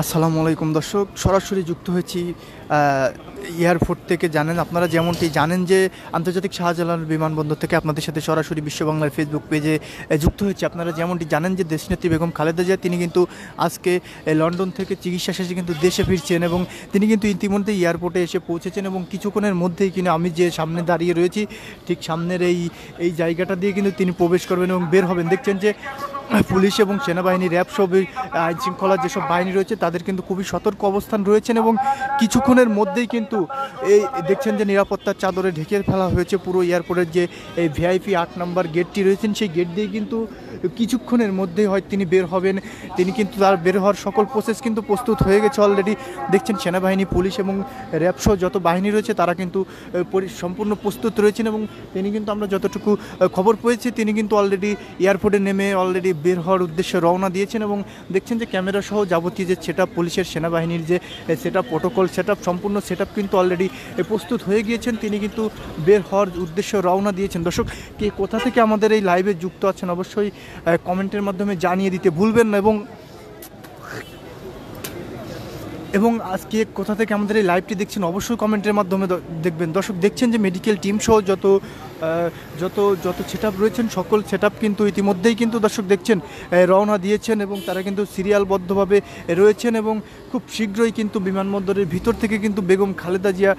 আসসালামু আলাইকুম দর্শক, সরাসরি যুক্ত হয়েছি এয়ারপোর্ট থেকে। আপনারা যেমনটি জানেন যে আন্তর্জাতিক শাহজালাল বিমানবন্দর থেকে আপনাদের সাথে সরাসরি বিশ্ব বাংলার ফেসবুক পেজে যুক্ত হয়েছি। আপনারা যেমনটি জানেন যে দেশনেত্রী বেগম খালেদা জিয়া তিনি কিন্তু আজকে লন্ডন থেকে চিকিৎসা শেষে কিন্তু দেশে ফিরছেন এবং তিনি কিন্তু ইতিমধ্যে এয়ারপোর্টে এসে পৌঁছেছেন এবং কিছুক্ষণের মধ্যেই কিন্তু আমি যে সামনে দাঁড়িয়ে রয়েছি ঠিক সামনের এই জায়গাটা দিয়ে কিন্তু তিনি প্রবেশ করবেন এবং বের হবেন। দেখছেন যে পুলিশ এবং সেনাবাহিনী, র্যাব সব আইন শৃঙ্খলার যেসব বাহিনী রয়েছে তাদের কিন্তু খুবই সতর্ক অবস্থান রয়েছেন এবং কিছুক্ষণের মধ্যেই কিন্তু এই দেখছেন যে নিরাপত্তার চাদরে ঢেকে ফেলা হয়েছে পুরো এয়ারপোর্টের যে এই ভিআইপি 8 নম্বর গেটটি রয়েছেন সেই গেট দিয়ে কিন্তু কিছুক্ষণের মধ্যেই হয় তিনি বের হবেন। তিনি কিন্তু তার বের হওয়ার সকল প্রসেস কিন্তু প্রস্তুত হয়ে গেছে অলরেডি। দেখছেন সেনাবাহিনী, পুলিশ এবং র্যাব সহ যত বাহিনী রয়েছে তারা কিন্তু সম্পূর্ণ প্রস্তুত রয়েছেন এবং তিনি কিন্তু আমরা যতটুকু খবর পেয়েছি তিনি কিন্তু অলরেডি এয়ারপোর্টে নেমে অলরেডি বের হওয়ার উদ্দেশ্যে রওনা দিয়েছেন এবং দেখছেন যে ক্যামেরা সহ যাবতীয় যে সেটআপ, পুলিশের সেনাবাহিনীর যে সেটআপ, প্রোটোকল সেটআপ, সম্পূর্ণ সেটআপ কিন্তু অলরেডি প্রস্তুত হয়ে গিয়েছেন। তিনি কিন্তু বের হওয়ার উদ্দেশ্যে রওনা দিয়েছেন। দর্শক, কে কোথা থেকে আমাদের এই লাইভে যুক্ত আছেন অবশ্যই কমেন্টের মাধ্যমে জানিয়ে দিতে ভুলবেন না এবং আজকে কোথা থেকে আমাদের এই লাইভটি দেখছেন অবশ্যই কমেন্টের মাধ্যমে দেখবেন। দর্শক, দেখছেন যে মেডিকেল টিম সহ যত যত সেটআপ রয়েছেন সকল সেটআপ কিন্তু ইতিমধ্যেই কিন্তু দর্শক দেখছেন রওনা দিয়েছেন এবং তারা কিন্তু সিরিয়ালবদ্ধভাবে রয়েছেন এবং খুব শীঘ্রই কিন্তু বিমানবন্দরের ভিতর থেকে কিন্তু বেগম খালেদা জিয়া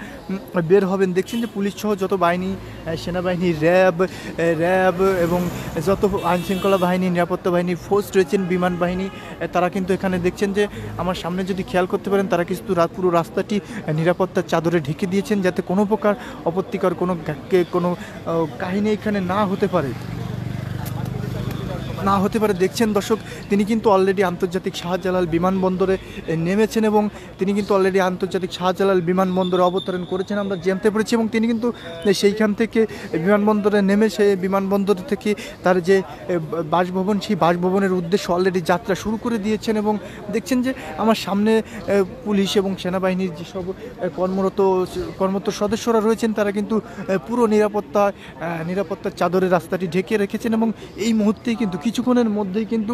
বের হবেন। দেখছেন যে পুলিশ সহ যত বাহিনী, সেনাবাহিনী, র্যাব এবং যত আইনশৃঙ্খলা বাহিনী, নিরাপত্তা বাহিনী, ফোর্স রয়েছেন, বিমান বাহিনী, তারা কিন্তু এখানে দেখছেন যে আমার সামনে যদি খেয়াল করতে পারেন তারা কিন্তু পুরো রাস্তাটি নিরাপত্তার চাদরে ঢেকে দিয়েছেন যাতে কোনো প্রকার আপত্তিকর কোনো কাহিনী এখানে না হতে পারে। দেখছেন দর্শক, তিনি কিন্তু অলরেডি আন্তর্জাতিক শাহজালাল বিমানবন্দরে নেমেছেন এবং তিনি কিন্তু অলরেডি আন্তর্জাতিক শাহজালাল বিমানবন্দরে অবতরণ করেছেন আমরা জানতে পেরেছি এবং তিনি কিন্তু সেইখান থেকে বিমানবন্দরে নেমে সেই বিমানবন্দর থেকে তার যে বাসভবন, সেই বাসভবনের উদ্দেশ্যে অলরেডি যাত্রা শুরু করে দিয়েছেন এবং দেখছেন যে আমার সামনে পুলিশ এবং সেনাবাহিনীর যেসব কর্মরত সদস্যরা রয়েছেন তারা কিন্তু পুরো নিরাপত্তার চাদরে রাস্তাটি ঢেকে রেখেছেন এবং এই মুহূর্তেই কিন্তু কিছুক্ষণের মধ্যেই কিন্তু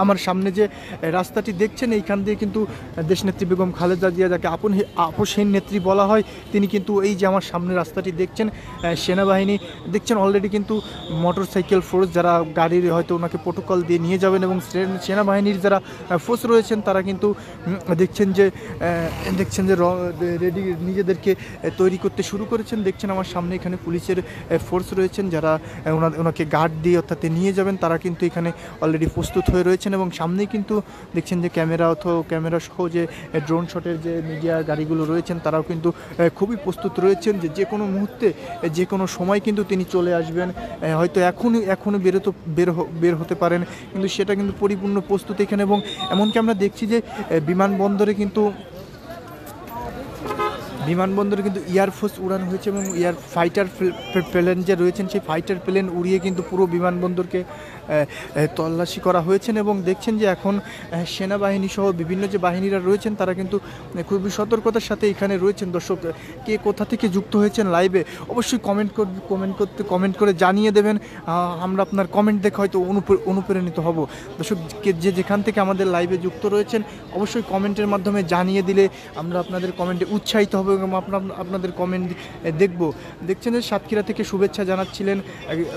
আমার সামনে যে রাস্তাটি দেখছেন এইখান দিয়ে কিন্তু দেশনেত্রী বেগম খালেদা জিয়া, যাকে আপসহীন নেত্রী বলা হয়, তিনি কিন্তু এই যে আমার সামনে রাস্তাটি দেখছেন, সেনাবাহিনী দেখছেন অলরেডি কিন্তু মোটরসাইকেল ফোর্স যারা গাড়ির হয়তো ওনাকে প্রোটোকল দিয়ে নিয়ে যাবেন এবং সেনাবাহিনীর যারা ফোর্স রয়েছেন তারা কিন্তু দেখছেন যে রেডি নিজেদেরকে তৈরি করতে শুরু করেছেন। দেখছেন আমার সামনে এখানে পুলিশের ফোর্স রয়েছেন যারা ওনাকে গার্ড দিয়ে অর্থাৎ নিয়ে যাবেন, তারা কিন্তু এখানে অলরেডি প্রস্তুত হয়ে রয়েছেন এবং সামনেই কিন্তু দেখছেন যে ক্যামেরা সহ যে ড্রোন শটের যে মিডিয়া গাড়িগুলো রয়েছেন তারাও কিন্তু খুবই প্রস্তুত রয়েছেন যে কোনো মুহূর্তে যে কোনো সময় কিন্তু তিনি চলে আসবেন। হয়তো এখনই বের হতে পারেন, কিন্তু সেটা কিন্তু পরিপূর্ণ প্রস্তুত এখানে এবং এমনকি আমরা দেখছি যে বিমানবন্দরে কিন্তু এয়ারফোর্স উড়ানো হয়েছে এবং ফাইটার প্লেন যে রয়েছেন সেই ফাইটার প্লেন উড়িয়ে কিন্তু পুরো বিমানবন্দরকে তল্লাশি করা হয়েছেন এবং দেখছেন যে এখন সেনাবাহিনী সহ বিভিন্ন যে বাহিনীরা রয়েছেন তারা কিন্তু খুবই সতর্কতার সাথে এখানে রয়েছেন। দর্শক, কে কোথা থেকে যুক্ত হয়েছেন লাইভে অবশ্যই কমেন্ট করে জানিয়ে দেবেন। আমরা আপনার কমেন্ট দেখে হয়তো অনুপ্রাণিত হব। দর্শক, যেখান থেকে আমাদের লাইভে যুক্ত রয়েছেন অবশ্যই কমেন্টের মাধ্যমে জানিয়ে দিলে আমরা আপনাদের কমেন্টে উৎসাহিত হব এবং আপনাদের কমেন্ট দেখব। দেখছেন যে সাতক্ষীরা থেকে শুভেচ্ছা জানাচ্ছিলেন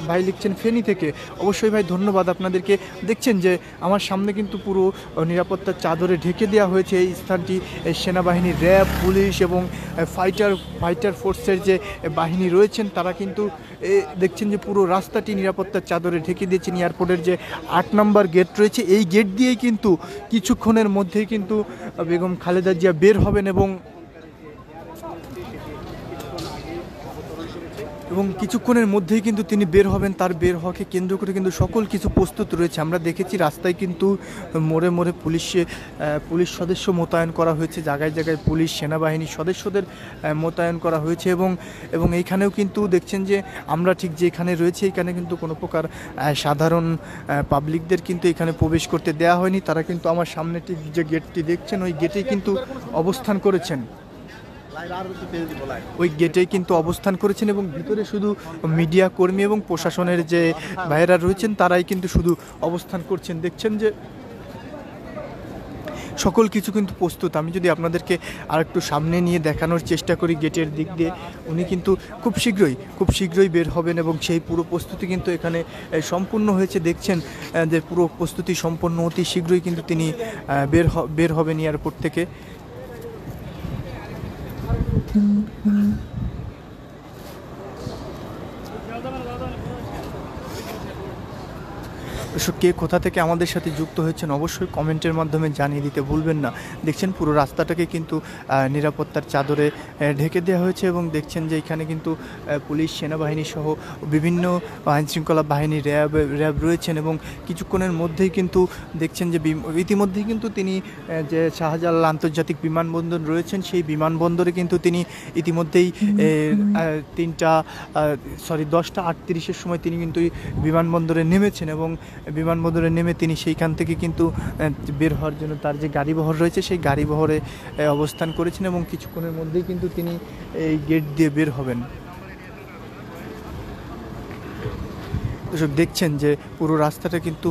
ভাই, লিখছেন ফেনী থেকে, অবশ্যই ভাই ধন্যবাদ আপনাদেরকে। দেখছেন যে আমার সামনে কিন্তু পুরো নিরাপত্তার চাদরে ঢেকে দেওয়া হয়েছে এই স্থানটি। সেনাবাহিনী, র্যাব, পুলিশ এবং ফাইটার ফোর্সের যে বাহিনী রয়েছেন তারা কিন্তু দেখছেন যে পুরো রাস্তাটি নিরাপত্তার চাদরে ঢেকে দিয়েছেন। এয়ারপোর্টের যে 8 নম্বর গেট রয়েছে এই গেট দিয়েই কিন্তু কিছুক্ষণের মধ্যেই কিন্তু বেগম খালেদা জিয়া বের হবেন এবং কিছুক্ষণের মধ্যেই কিন্তু তিনি বের হবেন। তার বের হওয়াকে কেন্দ্র করে কিন্তু সকল কিছু প্রস্তুত রয়েছে। আমরা দেখেছি রাস্তায় কিন্তু মোড়ে পুলিশ সদস্য মোতায়েন করা হয়েছে, জায়গায় জায়গায় পুলিশ সেনাবাহিনীর সদস্যদের মোতায়েন করা হয়েছে এবং এইখানেও কিন্তু দেখছেন যে আমরা ঠিক যেখানে রয়েছে এখানে কিন্তু কোনো প্রকার সাধারণ পাবলিকদের কিন্তু এখানে প্রবেশ করতে দেওয়া হয়নি। তারা কিন্তু আমার সামনে ঠিক যে গেটটি দেখছেন ওই গেটেই কিন্তু অবস্থান করেছেন। ওই গেটে কিন্তু অবস্থান করেছেন এবং ভিতরে শুধু মিডিয়া কর্মী এবং প্রশাসনের যে ভাইয়েরা রয়েছেন তারাই কিন্তু শুধু অবস্থান করছেন। দেখছেন যে সকল কিছু কিন্তু প্রস্তুত। আমি যদি আপনাদেরকে আরেকটু সামনে নিয়ে দেখানোর চেষ্টা করি গেটের দিক দিয়ে, উনি কিন্তু খুব শীঘ্রই বের হবেন এবং সেই পুরো প্রস্তুতি কিন্তু এখানে সম্পূর্ণ হয়েছে। দেখছেন যে পুরো প্রস্তুতি সম্পন্ন, অতি শীঘ্রই কিন্তু তিনি বের হবেন এয়ারপোর্ট থেকে। কে কোথা থেকে আমাদের সাথে যুক্ত হয়েছেন অবশ্যই কমেন্টের মাধ্যমে জানিয়ে দিতে ভুলবেন না। দেখছেন পুরো রাস্তাটাকে কিন্তু নিরাপত্তার চাদরে ঢেকে দেওয়া হয়েছে এবং দেখছেন যে এখানে কিন্তু পুলিশ, সেনাবাহিনী সহ বিভিন্ন আইনশৃঙ্খলা বাহিনী, র্যাব রয়েছেন এবং কিছুক্ষণের মধ্যেই কিন্তু দেখছেন যে ইতিমধ্যেই কিন্তু তিনি যে শাহজালাল আন্তর্জাতিক বিমানবন্দর রয়েছেন সেই বিমানবন্দরে কিন্তু তিনি ইতিমধ্যেই 10টা 38-এর সময় তিনি কিন্তু বিমানবন্দরে নেমেছেন এবং বিমানবন্দরে নেমে তিনি সেইখান থেকে কিন্তু বের হওয়ার জন্য তার যে গাড়িবহর রয়েছে সেই গাড়িবহরে অবস্থান করেছেন এবং কিছুক্ষণের মধ্যেই কিন্তু তিনি এই গেট দিয়ে বের হবেন। দর্শক দেখছেন যে পুরো রাস্তাটা কিন্তু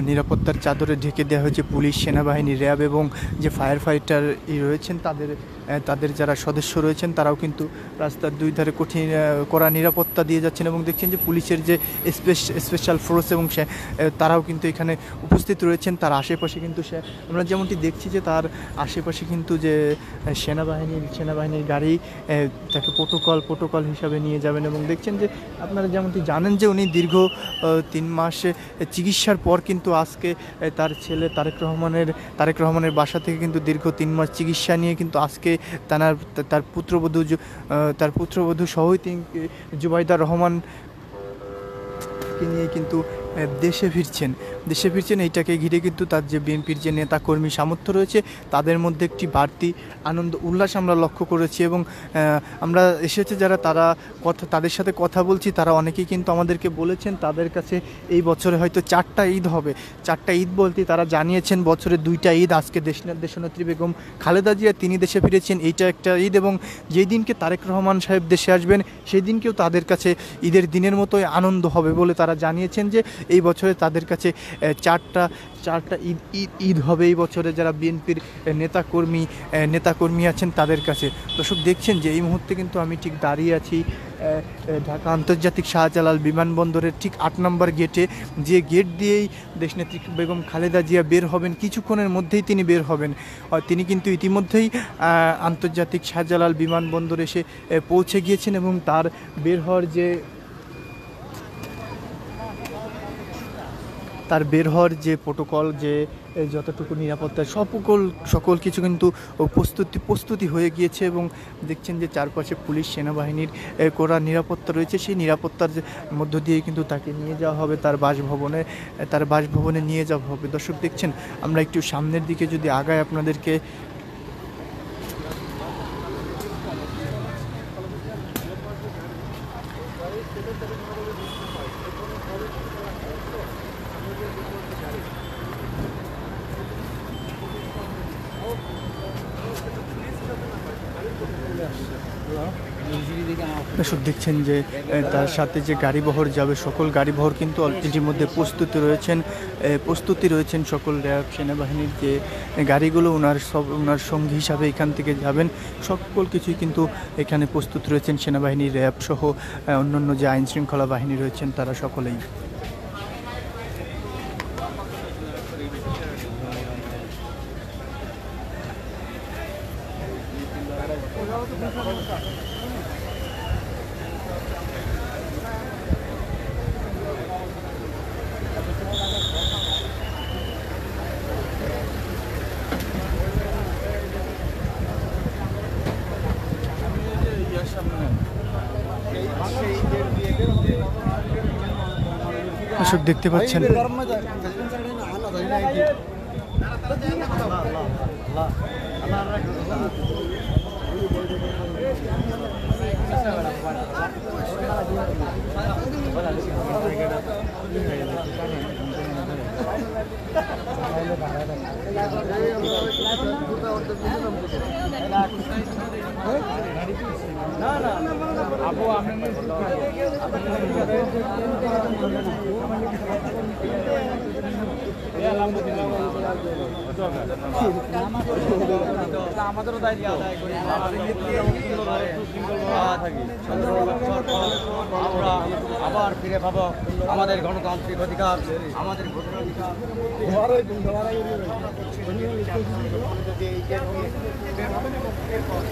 নিরাপত্তার চাদরে ঢেকে দেওয়া হয়েছে। পুলিশ, সেনাবাহিনী, র্যাব এবং যে ফায়ার ফাইটার রয়েছেন তাদের যারা সদস্য রয়েছেন তারাও কিন্তু রাস্তার দুই ধারে কড়া নিরাপত্তা দিয়ে যাচ্ছেন এবং দেখছেন যে পুলিশের যে স্পেশাল ফোর্স এবং তারাও কিন্তু এখানে উপস্থিত রয়েছেন। তার আশেপাশে কিন্তু আমরা যেমনটি দেখছি যে তার আশেপাশে কিন্তু যে সেনাবাহিনীর গাড়ি তাকে প্রোটোকল হিসাবে নিয়ে যাবেন এবং দেখছেন যে আপনারা যেমনটি জানেন যে উনি দীর্ঘ 3 মাসে চিকিৎসার পর কিন্তু আজকে তার ছেলে তারেক রহমানের বাসা থেকে কিন্তু দীর্ঘ 3 মাস চিকিৎসা নিয়ে কিন্তু আজকে তার পুত্রবধূ সহ তিনি জুবাইদা রহমানকে নিয়ে কিন্তু দেশে ফিরছেন। এইটাকে ঘিরে কিন্তু তার যে বিএনপির যে নেতাকর্মী সামর্থ্য রয়েছে তাদের মধ্যে একটি বাড়তি আনন্দ উল্লাস আমরা লক্ষ্য করেছি এবং আমরা এসেছে যারা তাদের সাথে কথা বলছি তারা অনেকেই কিন্তু আমাদেরকে বলেছেন তাদের কাছে এই বছরে হয়তো 4টা ঈদ হবে। 4টা ঈদ বলতে তারা জানিয়েছেন বছরে 2টা ঈদ। আজকে দেশনেত্রী বেগম খালেদা জিয়া তিনি দেশে ফিরেছেন, এইটা একটা ঈদ এবং যেই দিনকে তারেক রহমান সাহেব দেশে আসবেন সেই দিনকেও তাদের কাছে ঈদের দিনের মতোই আনন্দ হবে বলে তারা জানিয়েছেন যে এই বছরে তাদের কাছে 4টা ঈদ হবে এই বছরে যারা বিএনপির নেতাকর্মী আছেন তাদের কাছে। দর্শক দেখছেন যে এই মুহূর্তে কিন্তু আমি ঠিক দাঁড়িয়ে আছি ঢাকা আন্তর্জাতিক শাহজালাল বিমানবন্দরের ঠিক 8 নম্বর গেটে, যে গেট দিয়েই দেশনেত্রী বেগম খালেদা জিয়া বের হবেন। কিছুক্ষণের মধ্যেই তিনি বের হবেন। তিনি কিন্তু ইতিমধ্যেই আন্তর্জাতিক শাহজালাল বিমানবন্দরে এসে পৌঁছে গিয়েছেন এবং তার বের হওয়ার যে প্রোটোকল, যে যতটুকু নিরাপত্তা সকল কিছু কিন্তু প্রস্তুতি হয়ে গিয়েছে এবং দেখছেন যে চারপাশে পুলিশ, সেনাবাহিনীর কড়া নিরাপত্তা রয়েছে। সেই নিরাপত্তার মধ্য দিয়ে কিন্তু তাকে নিয়ে যাওয়া হবে তার বাসভবনে নিয়ে যাওয়া হবে। দর্শক দেখছেন আমরা একটু সামনের দিকে যদি আগাই আপনাদেরকে দর্শক দেখছেন যে তার সাথে যে গাড়িবহর যাবে সকল গাড়িবহর কিন্তু ইতিমধ্যে প্রস্তুতি রয়েছেন সকল র্যাব, সেনাবাহিনীর যে গাড়িগুলো ওনার সঙ্গী হিসাবে এখান থেকে যাবেন সকল কিছুই কিন্তু এখানে প্রস্তুত রয়েছেন। সেনাবাহিনী, র্যাব সহ অন্যান্য যে আইনশৃঙ্খলা বাহিনী রয়েছেন তারা সকলেই। দর্শক দেখতে পাচ্ছেন আমাদেরও দায়িত্ব আমরা আবার ফিরে পাবো আমাদের গণতান্ত্রিক অধিকার, আমাদের ভোটের অধিকার।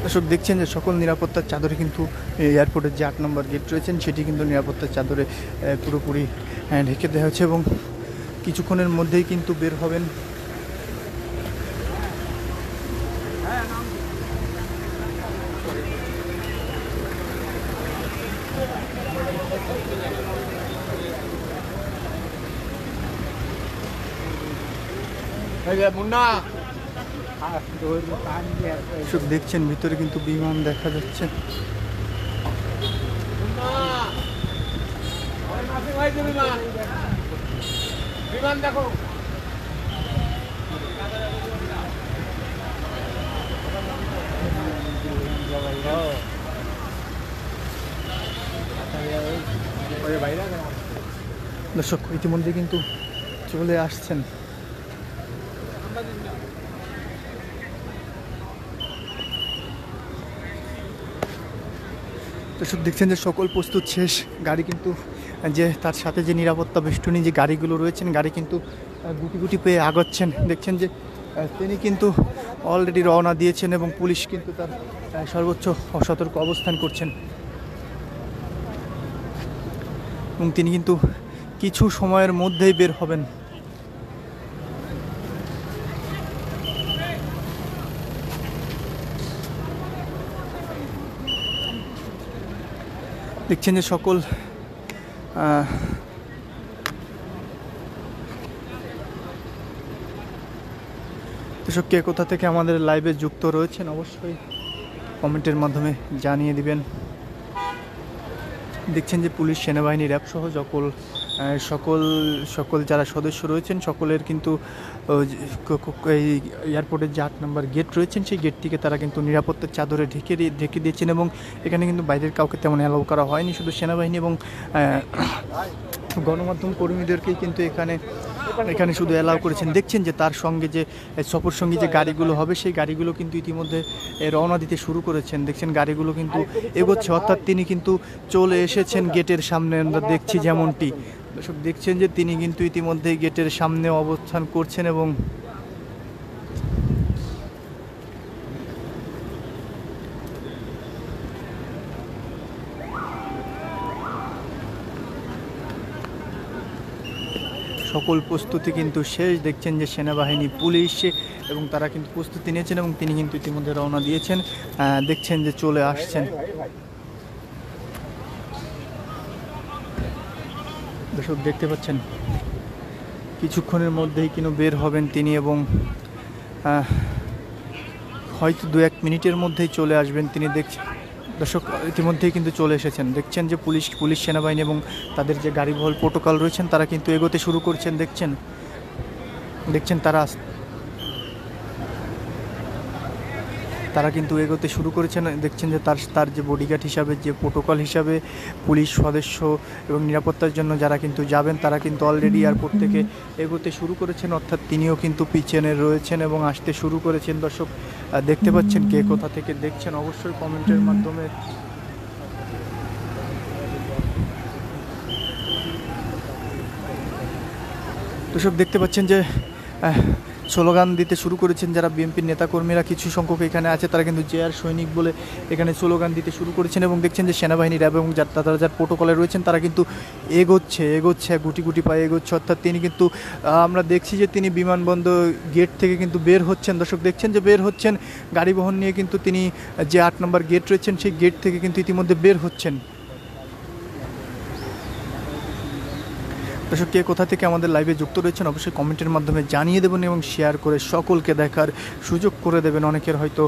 দর্শক দেখছেন যে সকল নিরাপত্তার চাদরে কিন্তু এয়ারপোর্টের যে 8 নম্বর গেট রয়েছেন সেটি কিন্তু নিরাপত্তার চাদরে পুরোপুরি ঢেকে দেওয়া হচ্ছে এবং কিছুক্ষণের মধ্যেই কিন্তু বের হবেন। দেখছেন ভিতরে কিন্তু বিমান দেখা যাচ্ছে। বিমান দেখো দর্শক ইতিমধ্যে কিন্তু চলে আসছেন। দর্শক দেখছেন যে সকল প্রস্তুত শেষ, গাড়ি কিন্তু যে তার সাথে যে নিরাপত্তা বেষ্টনী যে গাড়িগুলো রয়েছেন গাড়ি কিন্তু গুটি গুটি পেয়ে আগাচ্ছেন। দেখছেন যে তিনি কিন্তু অলরেডি রওনা দিয়েছেন এবং পুলিশ কিন্তু তার সর্বোচ্চ অসতর্ক অবস্থান করছেন এবং তিনি কিন্তু কিছু সময়ের মধ্যেই বের হবেন। দেখছেন যে সকল দর্শক কে কোথা থেকে আমাদের লাইভে যুক্ত রয়েছেন অবশ্যই কমেন্টের মাধ্যমে জানিয়ে দিবেন। দেখছেন যে পুলিশ, সেনাবাহিনী, র্যাব সহ সকল যারা সদস্য রয়েছেন সকলের কিন্তু এই এয়ারপোর্টের যে 8 নম্বর গেট রয়েছেন সেই গেটটিকে তারা কিন্তু নিরাপত্তার চাদরে ঢেকে দিয়েছেন এবং এখানে কিন্তু বাইরের কাউকে তেমন অ্যালাউ করা হয়নি, শুধু সেনাবাহিনী এবং গণমাধ্যম কর্মীদেরকেই কিন্তু এখানে শুধু অ্যালাউ করেছেন। দেখছেন যে তার সঙ্গে যে সফর সঙ্গী যে গাড়িগুলো হবে সেই গাড়িগুলো কিন্তু ইতিমধ্যে রওনা দিতে শুরু করেছেন। দেখছেন গাড়িগুলো কিন্তু এগোচ্ছে, অর্থাৎ তিনি কিন্তু চলে এসেছেন গেটের সামনে। আমরা দেখছি যেমনটি দর্শক দেখছেন যে তিনি কিন্তু ইতিমধ্যেই গেটের সামনে অবস্থান করছেন এবং সকল প্রস্তুতি কিন্তু শেষ। দেখছেন যে সেনাবাহিনী, পুলিশ এবং তারা কিন্তু প্রস্তুতি নিয়েছেন এবং তিনি কিন্তু ইতিমধ্যে রওনা দিয়েছেন। দেখছেন যে চলে আসছেন। দর্শক দেখতে পাচ্ছেন কিছুক্ষণের মধ্যেই কিন্তু বের হবেন তিনি এবং হয়তো 2-1 মিনিটের মধ্যেই চলে আসবেন তিনি। দেখছেন দর্শক ইতিমধ্যেই কিন্তু চলে এসেছেন। দেখছেন যে পুলিশ, সেনাবাহিনী এবং তাদের যে গাড়িবহর প্রোটোকল রয়েছেন তারা কিন্তু এগোতে শুরু করছেন। দেখছেন তারা কিন্তু এগোতে শুরু করেছেন। দেখছেন যে তার যে বডিগার্ড হিসাবে, যে প্রোটোকল হিসাবে পুলিশ সদস্য এবং নিরাপত্তার জন্য যারা কিন্তু যাবেন তারা কিন্তু অলরেডি এয়ারপোর্ট থেকে এগোতে শুরু করেছেন, অর্থাৎ তিনিও কিন্তু পিছনে রয়েছেন এবং আসতে শুরু করেছেন। দর্শক দেখতে পাচ্ছেন, কে কোথা থেকে দেখছেন অবশ্যই কমেন্টের মাধ্যমে দর্শক দেখতে পাচ্ছেন যে স্লোগান দিতে শুরু করেছেন যারা বিএনপির নেতাকর্মীরা। কিছু সংখ্যক এখানে আছে, তারা কিন্তু জেআর সৈনিক বলে এখানে স্লোগান দিতে শুরু করেছেন এবং দেখছেন যে সেনাবাহিনী, র্যাব এবং তারা যার প্রোটোকলে রয়েছেন তারা কিন্তু এগোচ্ছে গুটি গুটি পায়ে এগোচ্ছে। অর্থাৎ তিনি কিন্তু আমরা দেখছি যে তিনি বিমানবন্দর গেট থেকে কিন্তু বের হচ্ছেন। দর্শক দেখছেন যে বের হচ্ছেন গাড়ি বহন নিয়ে, কিন্তু তিনি যে 8 নম্বর গেট রয়েছেন সেই গেট থেকে কিন্তু ইতিমধ্যে বের হচ্ছেন। দর্শক কে কোথা থেকে আমাদের লাইভে যুক্ত রয়েছেন অবশ্যই কমেন্টের মাধ্যমে জানিয়ে দেবেন এবং শেয়ার করে সকলকে দেখার সুযোগ করে দেবেন। অনেকের হয়তো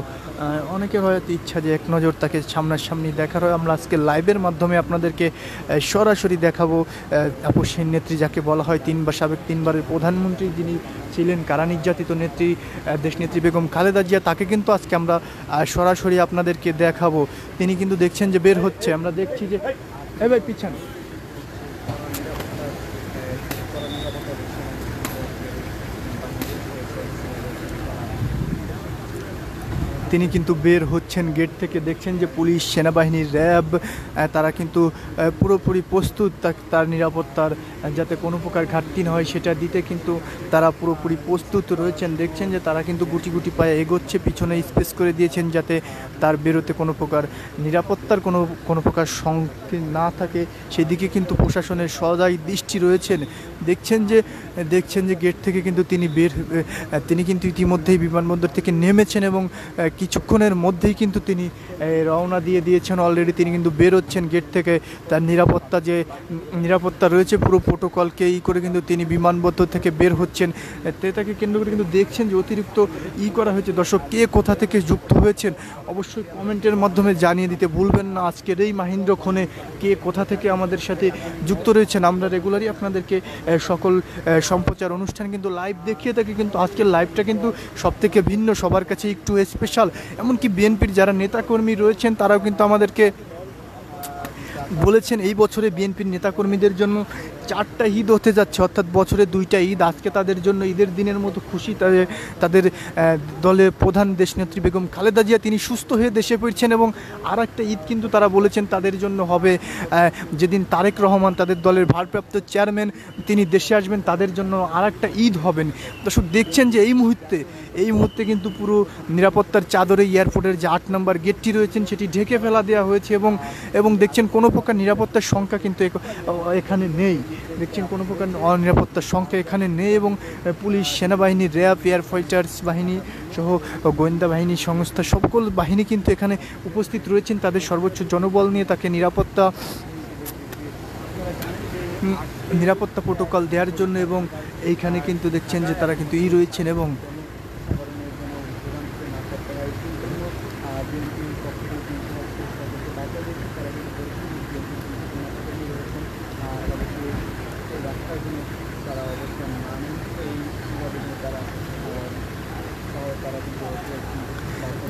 ইচ্ছা যে এক নজর তাকে সামনাসামনি দেখার হয়। আমরা আজকে লাইভের মাধ্যমে আপনাদেরকে সরাসরি দেখাবো আপসহীন নেত্রী যাকে বলা হয়, সাবেক 3বারের প্রধানমন্ত্রী যিনি ছিলেন, কারা নির্যাতিত নেত্রী দেশনেত্রী বেগম খালেদা জিয়া, তাকে কিন্তু আজকে আমরা সরাসরি আপনাদেরকে দেখাবো। তিনি কিন্তু দেখছেন যে বের হচ্ছে, আমরা দেখছি যে ভাই পিছনে তিনি কিন্তু বের হচ্ছেন গেট থেকে। দেখছেন যে পুলিশ, সেনাবাহিনী, র্যাব তারা কিন্তু পুরোপুরি প্রস্তুত তার নিরাপত্তার যাতে কোনো প্রকার ঘাটতি না হয় সেটা দিতে কিন্তু তারা পুরোপুরি প্রস্তুত রয়েছেন। দেখছেন যে তারা কিন্তু গুটি গুটি পায়ে এগোচ্ছে, পিছনে স্পেস করে দিয়েছেন যাতে তার বেরোতে কোনো প্রকার নিরাপত্তার কোনো প্রকার সংকীর্ণ না থাকে, সেদিকে কিন্তু প্রশাসনের সদাই দৃষ্টি রয়েছেন। দেখছেন যে গেট থেকে কিন্তু তিনি কিন্তু ইতিমধ্যেই বিমানবন্দর থেকে নেমেছেন এবং কিছুক্ষণের মধ্যেই কিন্তু তিনি রওনা দিয়ে দিয়েছেন অলরেডি। তিনি কিন্তু বেরোচ্ছেন গেট থেকে। তার নিরাপত্তা রয়েছে পুরো প্রোটোকলকে করে কিন্তু তিনি বিমানবন্দর থেকে বের হচ্ছেন। তাকে কেন্দ্র করে কিন্তু দেখছেন যে অতিরিক্ত করা হয়েছে। দর্শক, কে কোথা থেকে যুক্ত হয়েছেন অবশ্যই কমেন্টের মাধ্যমে জানিয়ে দিতে ভুলবেন না। আজকের এই মাহেন্দ্রক্ষণে কে কোথা থেকে আমাদের সাথে যুক্ত রয়েছেন। আমরা রেগুলারই আপনাদেরকে সকল সম্প্রচার অনুষ্ঠান কিন্তু লাইভ দেখিয়ে থাকি, কিন্তু আজকের লাইভটা কিন্তু সবথেকে ভিন্ন, সবার কাছে একটু স্পেশাল। এমনকি বিএনপির যারা নেতাকর্মী রয়েছেন তারাও কিন্তু আমাদেরকে বলেছেন এই বছরে বিএনপির নেতাকর্মীদের জন্য 4টা ঈদ হতে যাচ্ছে, অর্থাৎ বছরে 2টা ঈদ। আজকে তাদের জন্য ঈদের দিনের মতো খুশি। তাদের দলের প্রধান দেশনেত্রী বেগম খালেদা জিয়া তিনি সুস্থ হয়ে দেশে ফিরছেন এবং আর একটা ঈদ কিন্তু তারা বলেছেন তাদের জন্য হবে যেদিন তারেক রহমান তাদের দলের ভারপ্রাপ্ত চেয়ারম্যান তিনি দেশে আসবেন, তাদের জন্য আর একটা ঈদ হবেন। দর্শক, দেখছেন যে এই মুহূর্তে কিন্তু পুরো নিরাপত্তার চাদরে এয়ারপোর্টের যে 8 নম্বর গেটটি রয়েছেন সেটি ঢেকে ফেলা দেওয়া হয়েছে এবং দেখছেন কোনো প্রকার নিরাপত্তার সংখ্যা কিন্তু এখানে নেই। দেখছেন কোনো প্রকার অনিরাপত্তার সংখ্যা এখানে নেই এবং পুলিশ, সেনাবাহিনী, র্যাব, এয়ার ফাইটার্স বাহিনী সহ গোয়েন্দা বাহিনী সংস্থা সকল বাহিনী কিন্তু এখানে উপস্থিত রয়েছেন তাদের সর্বোচ্চ জনবল নিয়ে তাকে নিরাপত্তা প্রোটোকল দেওয়ার জন্য। এবং এইখানে কিন্তু দেখছেন যে তারা কিন্তু রয়েছেন এবং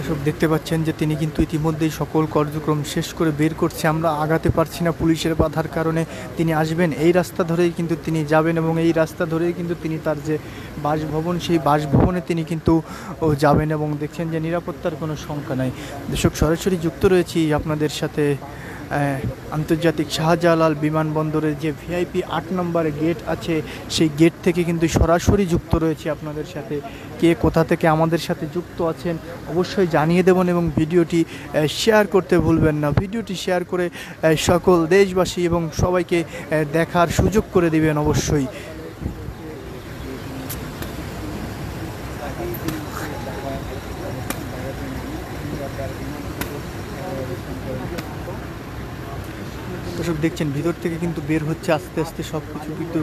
এসব দেখতে পাচ্ছেন যে তিনি কিন্তু ইতিমধ্যেই সকল কার্যক্রম শেষ করে বের করছে। আমরা আগাতে পারছি না পুলিশের বাধার কারণে। তিনি আসবেন এই রাস্তা ধরেই কিন্তু তিনি যাবেন এবং এই রাস্তা ধরেই কিন্তু তিনি তার যে বাসভবন সেই বাসভবনে তিনি কিন্তু যাবেন এবং দেখছেন যে নিরাপত্তার কোনো শঙ্কা নাই। দর্শক, সরাসরি যুক্ত রয়েছি আপনাদের সাথে আন্তর্জাতিক শাহজালাল বিমানবন্দরের যে ভিআইপি 8 নম্বরে গেট আছে সেই গেট থেকে কিন্তু সরাসরি যুক্ত রয়েছে আপনাদের সাথে। কে কোথা থেকে আমাদের সাথে যুক্ত আছেন অবশ্যই জানিয়ে দেবেন এবং ভিডিওটি শেয়ার করতে ভুলবেন না। ভিডিওটি শেয়ার করে সকল দেশবাসী এবং সবাইকে দেখার সুযোগ করে দিবেন অবশ্যই। দর্শক, দেখছেন ভিতর থেকে কিন্তু বের হচ্ছে আস্তে আস্তে সব কিছু কিন্তু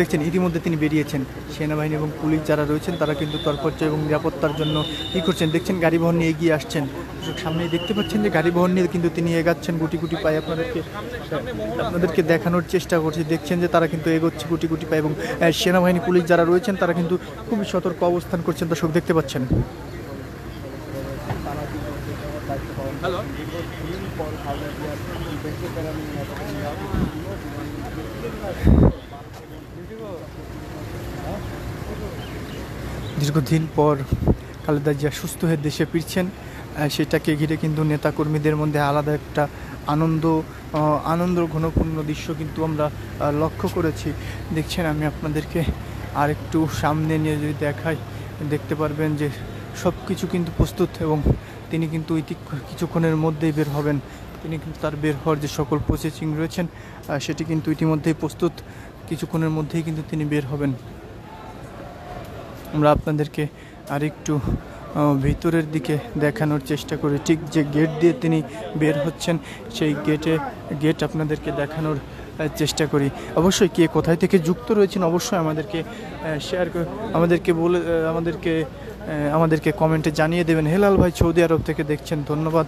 দেখছেন ইতিমধ্যে তিনি বেরিয়েছেন। সেনাবাহিনী এবং পুলিশ যারা রয়েছেন তারা কিন্তু তৎপর্য এবং নিরাপত্তার জন্য করছেন। দেখছেন গাড়ি বহন নিয়ে এগিয়ে আসছেন। সামনেই দেখতে পাচ্ছেন যে গাড়ি বহন নিয়ে কিন্তু তিনি এগাচ্ছেন গুটি গুটি পায়ে। আপনাদেরকে দেখানোর চেষ্টা করছি। দেখছেন যে তারা কিন্তু এগোচ্ছে গুটি গুটি পায়ে এবং সেনাবাহিনী, পুলিশ যারা রয়েছেন তারা কিন্তু খুবই সতর্ক অবস্থান করছেন। দর্শক, দেখতে পাচ্ছেন। দীর্ঘদিন পর খালেদা জিয়া সুস্থ হয়ে দেশে ফিরছেন, সেটাকে ঘিরে কিন্তু নেতাকর্মীদের মধ্যে আলাদা একটা আনন্দ ঘনপূর্ণ দৃশ্য কিন্তু আমরা লক্ষ্য করেছি। দেখছেন, আমি আপনাদেরকে আর একটু সামনে নিয়ে যদি দেখাই দেখতে পারবেন যে সব কিছু কিন্তু প্রস্তুত এবং তিনি কিন্তু কিছুক্ষণের মধ্যেই বের হবেন। তিনি কিন্তু তার বের হওয়ার যে সকল প্রসেসিং রয়েছেন সেটি কিন্তু ইতিমধ্যেই প্রস্তুত। কিছুক্ষণের মধ্যেই কিন্তু তিনি বের হবেন। আমরা আপনাদেরকে আরেকটু ভিতরের দিকে দেখানোর চেষ্টা করি। ঠিক যে গেট দিয়ে তিনি বের হচ্ছেন সেই গেট আপনাদেরকে দেখানোর চেষ্টা করি। অবশ্যই কে কোথায় থেকে যুক্ত রয়েছেন অবশ্যই আমাদেরকে শেয়ার করে আমাদেরকে কমেন্টে জানিয়ে দেবেন। হেলাল ভাই সৌদি আরব থেকে দেখছেন, ধন্যবাদ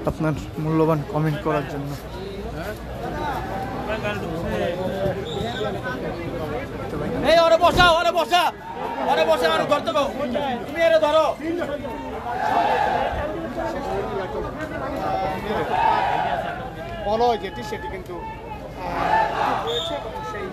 আপনার মূল্যবান কমেন্ট করার জন্য। বসা ধরতে তুমি ধরো। বলয় যেটি সেটি কিন্তু রয়েছে এবং সেই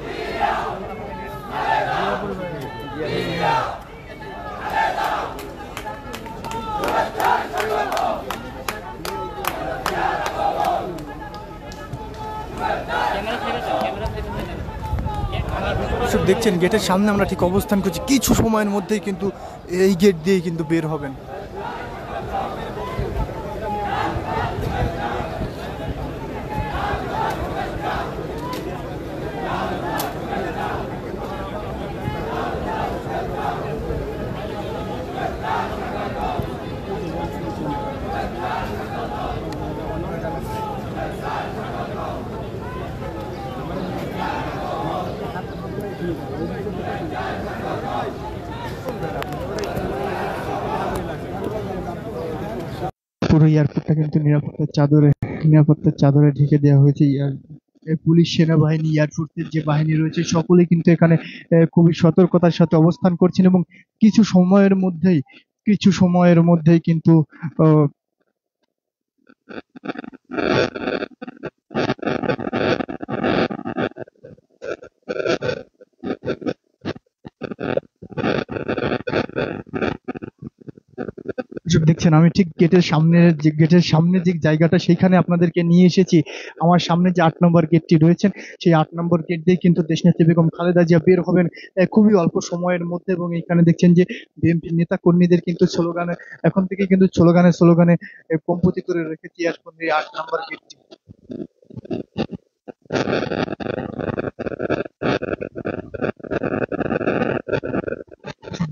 দর্শক দেখছেন গেটের সামনে আমরা ঠিক অবস্থান করছি, কিছু সময়ের মধ্যেই কিন্তু এই গেট দিয়ে কিন্তু বের হবেন। পুরো এয়ারপোর্টটা কিন্তু নিরাপত্তার চাদরে ঢেকে দেওয়া হয়েছে। পুলিশ, সেনাবাহিনী, এয়ারফোর্সের যে বাহিনী রয়েছে সকলে কিন্তু এখানে খুবই সতর্কতার সাথে অবস্থান করছেন এবং কিছু সময়ের মধ্যেই কিন্তু আহ, দেখছেন আমি ঠিক গেটের সামনে যে জায়গাটা সেইখানে আপনাদেরকে নিয়ে এসেছি। আমার সামনে যে 8 নম্বর গেটটি রয়েছেন সেই 8 নম্বর গেট দিয়ে কিন্তু দেশনেত্রী বেগম খালেদা জিয়া বের হবেন খুবই অল্প সময়ের মধ্যে। এবং এখানে দেখছেন যে বিএনপি নেতা কর্মীদের কিন্তু এখন থেকে কিন্তু স্লোগানে কম্পতি করে রেখেছি এখন এই 8 নম্বর গেটটি।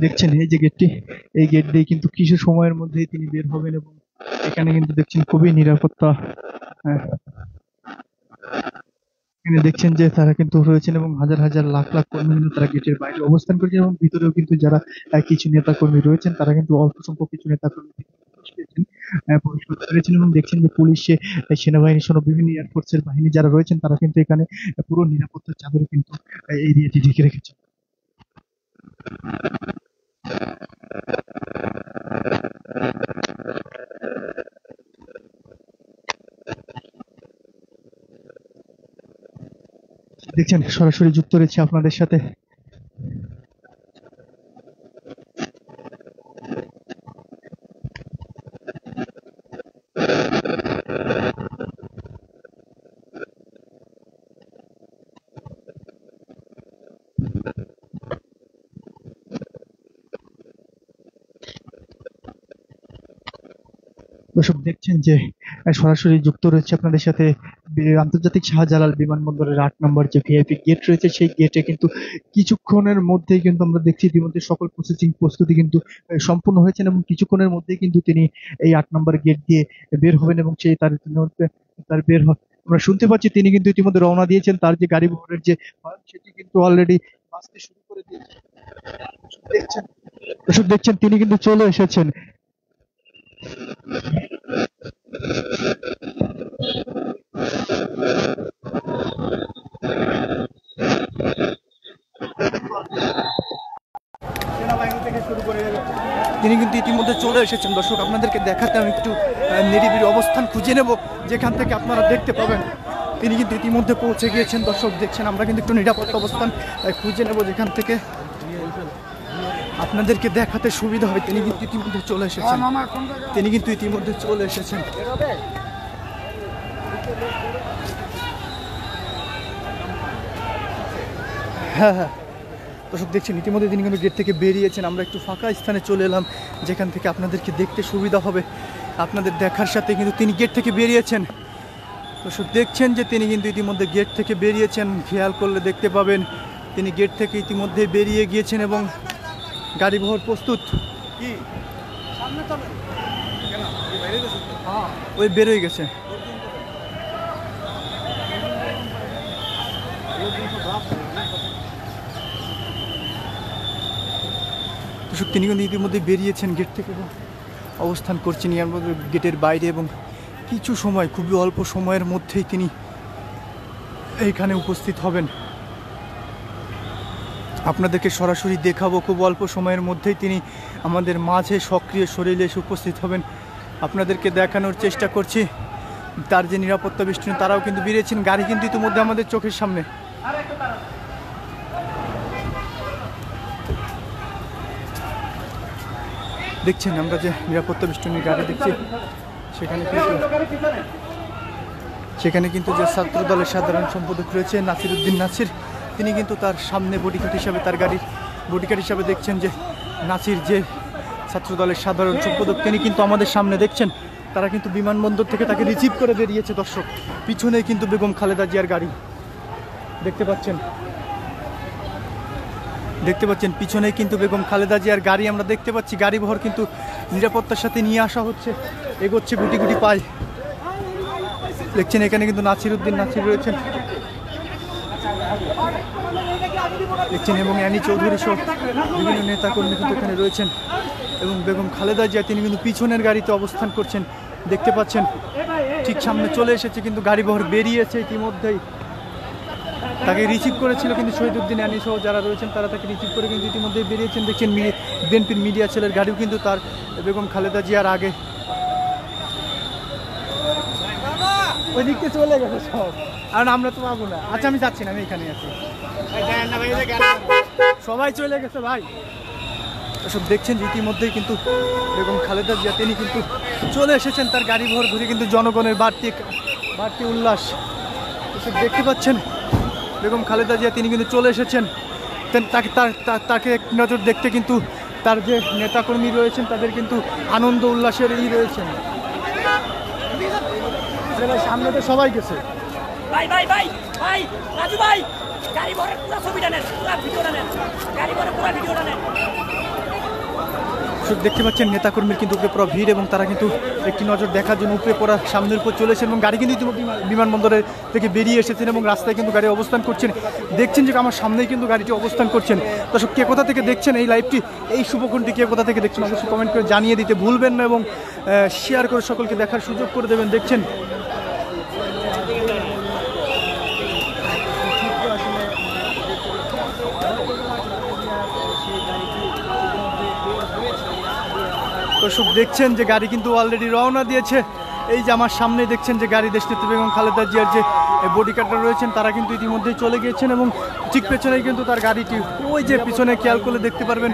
দেখছেন এই গেট দিয়ে কিন্তু কিছু সময়ের মধ্যেই তিনি বের হবেন এবং এখানে কিন্তু দেখছেন খুবই নিরাপত্তা। আহ, এখানে দেখছেন যে তারা কিন্তু রয়েছেন এবং হাজার হাজার লাখ লাখ কর্মী কিন্তু তারা গেটের বাইরে অবস্থান করছেন এবং ভিতরেও কিন্তু যারা কিছু নেতা কর্মী রয়েছেন তারা কিন্তু অল্প সংখ্যক কিছু নেতা কর্মী প্রবেশ করতে পেরেছেন এবং দেখছেন যে পুলিশ, সেনাবাহিনী সহ বিভিন্ন এয়ারফোর্সের বাহিনী যারা রয়েছেন তারা কিন্তু এখানে পুরো নিরাপত্তার চাদরে কিন্তু এরিয়াটি ঢেকে রেখেছেন। দেখছেন সরাসরি যুক্ত রয়েছে আপনাদের সাথে। দর্শক দেখছেন যে সরাসরি যুক্ত রয়েছে আপনাদের সাথে আন্তর্জাতিক শাহজালাল বিমানবন্দরের 8 নম্বর যে ভিআইপি গেট রয়েছে সেই গেটে কিন্তু কিছুক্ষণের মধ্যেই কিন্তু আমরা দেখছি ইতিমধ্যে সকল প্রস্তুতি কিন্তু সম্পূর্ণ হয়েছেন এবং কিছুক্ষণের মধ্যেই কিন্তু তিনি এই 8 নম্বর গেট দিয়ে বের হবেন এবং সেই তার আমরা শুনতে পাচ্ছি তিনি কিন্তু ইতিমধ্যে রওনা দিয়েছেন। তার যে গাড়ি বহরের যে সেটি কিন্তু অলরেডি বাঁচতে শুরু করে দিয়েছে। দর্শক দেখছেন তিনি কিন্তু চলে এসেছেন। সেনাবাহিনী থেকে শুরু করে তিনি কিন্তু ইতিমধ্যে চলে এসেছেন। দর্শক আপনাদেরকে দেখাতে আমি একটু নিরিবিলি অবস্থান খুঁজে নেব যেখান থেকে আপনারা দেখতে পাবেন তিনি কিন্তু ইতিমধ্যে পৌঁছে গিয়েছেন। দর্শক দেখছেন আমরা কিন্তু একটু নিরাপত্তা অবস্থান খুঁজে নেব যেখান থেকে আপনাদেরকে দেখাতে সুবিধা হয়। তিনি কিন্তু ইতিমধ্যে চলে এসেছেন। হ্যাঁ, দর্শক দেখছেন ইতিমধ্যে তিনি কিন্তু গেট থেকে বেরিয়েছেন। আমরা একটু ফাঁকা স্থানে চলে এলাম যেখান থেকে আপনাদেরকে দেখতে সুবিধা হবে। আপনাদের দেখার সাথে কিন্তু তিনি গেট থেকে বেরিয়েছেন। দর্শক দেখছেন যে তিনি কিন্তু ইতিমধ্যে গেট থেকে বেরিয়েছেন। খেয়াল করলে দেখতে পাবেন তিনি গেট থেকে ইতিমধ্যে বেরিয়ে গিয়েছেন এবং গাড়ি বহর প্রস্তুত। ওই বেরোয় গেছে। তিনি কিন্তু ইতিমধ্যে বেরিয়েছেন গেট থেকে এবং অবস্থান করছেন গেটের বাইরে এবং কিছু সময়, খুবই অল্প সময়ের মধ্যেই তিনি এইখানে উপস্থিত হবেন। আপনাদেরকে সরাসরি দেখাবো খুব অল্প সময়ের মধ্যেই তিনি আমাদের মাঝে সক্রিয় শরীরে এসে উপস্থিত হবেন। আপনাদেরকে দেখানোর চেষ্টা করছি তার যে নিরাপত্তা বেষ্টনী তারাও কিন্তু বেরিয়েছেন। গাড়ি কিন্তু ইতিমধ্যে আমাদের চোখের সামনে। দেখছেন আমরা যে নিরাপত্তা বেষ্টনীর গাড়ি দেখছি, সেখানে কিন্তু যে ছাত্র দলের সাধারণ সম্পাদক রয়েছে নাসিরউদ্দিন নাসির, তিনি কিন্তু তার সামনে বডিগার্ড হিসাবে, তার গাড়ির বডিগার্ড হিসাবে দেখছেন যে নাসির যে ছাত্র দলের সাধারণ সম্পাদক, তিনি কিন্তু আমাদের সামনে দেখছেন তারা কিন্তু বিমানবন্দর থেকে তাকে রিসিভ করে বেরিয়েছে। দর্শক, পিছনেই কিন্তু বেগম খালেদা জিয়ার গাড়ি দেখতে পাচ্ছেন, পিছনেই কিন্তু বেগম খালেদা জিয়ার গাড়ি আমরা দেখতে পাচ্ছি। গাড়ি বহর কিন্তু নিরাপত্তার সাথে নিয়ে আসা হচ্ছে, এগোচ্ছে গুটি গুটি পায়। দেখছেন এখানে কিন্তু নাসিরউদ্দিন নাসির রয়েছেন, দেখছেন, এবং অ্যানি চৌধুরী সহ বিভিন্ন নেতাকর্মী কিন্তু এখানে রয়েছেন। এবং বেগম খালেদা জিয়া তিনি কিন্তু পিছনের গাড়িতে অবস্থান করছেন, দেখতে পাচ্ছেন। ঠিক সামনে চলে এসেছে, কিন্তু গাড়ি বহর বেরিয়েছে ইতিমধ্যেই। তাকে রিসিভ করেছিল কিন্তু শহীদউদ্দিন অ্যানি সহ যারা রয়েছেন তারা তাকে রিসিভ করে কিন্তু ইতিমধ্যেই বেরিয়েছেন। দেখছেন বিএনপির মিডিয়া সেলের গাড়িও কিন্তু তার বেগম খালেদা জিয়ার আগে ওই দিকতে চলে গেছে সব, কারণ আমরা তো পাবো না। আচ্ছা আমি যাচ্ছি না, আমি এখানে আছি, সবাই চলে গেছে ভাই। এসব দেখছেন যে ইতিমধ্যেই কিন্তু বেগম খালেদা জিয়া তিনি কিন্তু চলে এসেছেন, তার গাড়ি ভর ঘুরে কিন্তু জনগণের বাড়তি উল্লাস এসব দেখতে পাচ্ছেন। বেগম খালেদা জিয়া তিনি কিন্তু চলে এসেছেন, তাকে এক নজর দেখতে কিন্তু তার যে নেতাকর্মী রয়েছেন তাদের কিন্তু আনন্দ উল্লাসের রয়েছেন। সামনে তো সবাই গেছে। ভাই ভাই ভাই ভাই রাজু ভাই, গাড়ি ভরের পুরো ছবিটা নেন, পুরো ভিডিওটা নেন, গাড়ি ভরের পুরো ভিডিওটা নেন। দেখতে পাচ্ছেন নেতাকর্মীর কিন্তু উপরে পুরো ভিড়, এবং তারা কিন্তু একটি নজর দেখার জন্য উপরে পড়া সামনের উপর চলেছেন, এবং গাড়ি কিন্তু ইতিমধ্যে বিমানবন্দরের থেকে বেরিয়ে এসেছেন এবং রাস্তায় কিন্তু গাড়ি অবস্থান করছেন। দেখছেন যে আমার সামনেই কিন্তু গাড়িটি অবস্থান করছেন। দর্শক, কে কোথা থেকে দেখছেন এই লাইভটি, এই শুভক্ষণটি কে কোথা থেকে দেখছেন অবশ্যই কমেন্ট করে জানিয়ে দিতে ভুলবেন না, এবং শেয়ার করে সকলকে দেখার সুযোগ করে দেবেন। দেখছেন দর্শক, দেখছেন যে গাড়ি কিন্তু অলরেডি রওনা দিয়েছে। এই যে আমার সামনে দেখছেন যে গাড়ি দেশনেত্রী বেগম খালেদা জিয়ার যে বডিগার্ডরা রয়েছেন তারা কিন্তু ইতিমধ্যেই চলে গিয়েছেন, এবং ঠিক পেছনেই কিন্তু তার গাড়িটি, ওই যে পিছনে খেয়াল করলে দেখতে পারবেন,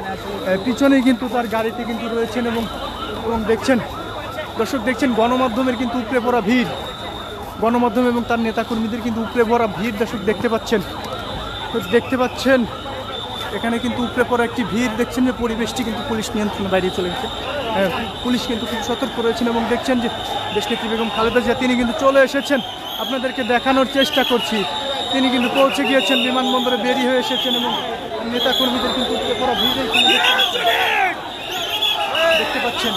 পিছনেই কিন্তু তার গাড়িটি কিন্তু রয়েছেন। এবং দেখছেন দর্শক, দেখছেন গণমাধ্যমের কিন্তু উপরে পড়া ভিড়, গণমাধ্যম এবং তার নেতাকর্মীদের কিন্তু উপরে পড়া ভিড় দর্শক দেখতে পাচ্ছেন। এখানে কিন্তু উপরে পড়া একটি ভিড়। দেখছেন যে পরিবেশটি কিন্তু পুলিশ নিয়ন্ত্রণের বাইরে চলে গেছে, পুলিশ কিন্তু খুব সতর্ক রয়েছেন। এবং দেখছেন যে দেশনেত্রী বেগম খালেদা জিয়া তিনি কিন্তু চলে এসেছেন, আপনাদেরকে দেখানোর চেষ্টা করছি। তিনি কিন্তু পৌঁছে গিয়েছেন, বিমানবন্দরে বেরিয়ে হয়ে এসেছেন, এবং নেতাকর্মীদের কিন্তু উপরে পড়া ভিড় দেখতে পাচ্ছেন।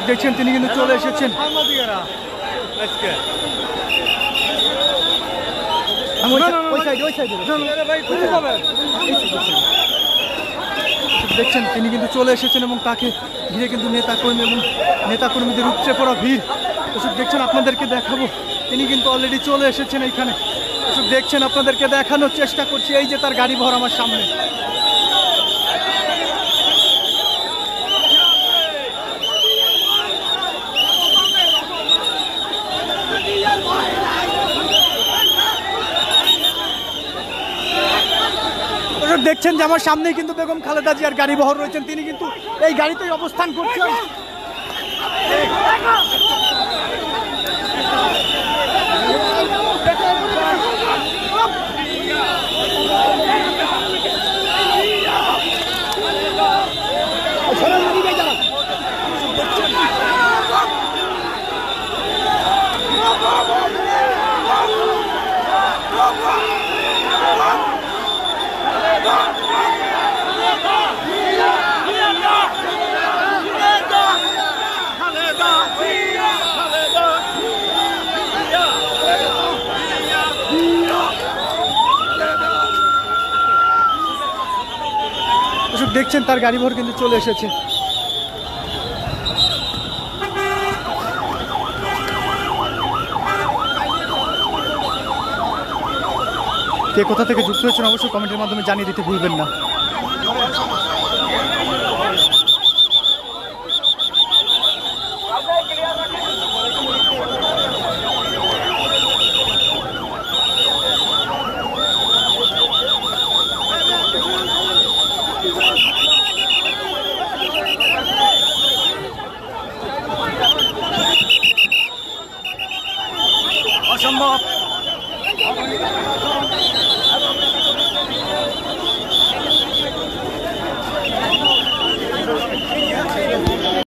দেখছেন তিনি কিন্তু চলে এসেছেন। দেখছেন তিনি কিন্তু চলে এসেছেন, এবং তাকে ঘিরে কিন্তু নেতাকর্মীদের উপচে পড়া ভিড়। এসব দেখছেন, আপনাদেরকে দেখাবো, তিনি কিন্তু অলরেডি চলে এসেছেন এইখানে। এসব দেখছেন, আপনাদেরকে দেখানোর চেষ্টা করছি। এই যে তার গাড়ি ভর আমার সামনে। দেখছেন যে আমার সামনেই কিন্তু বেগম খালেদা জিয়ার গাড়ি বহর রয়েছেন, তিনি কিন্তু এই গাড়িতেই অবস্থান করছেন। দেখছেন তার গাড়ি ভর কিন্তু চলে এসেছে। কে কোথা থেকে যুক্ত হয়েছেন অবশ্যই কমেন্টের মাধ্যমে জানিয়ে দিতে ভুলবেন না। সম্ভব।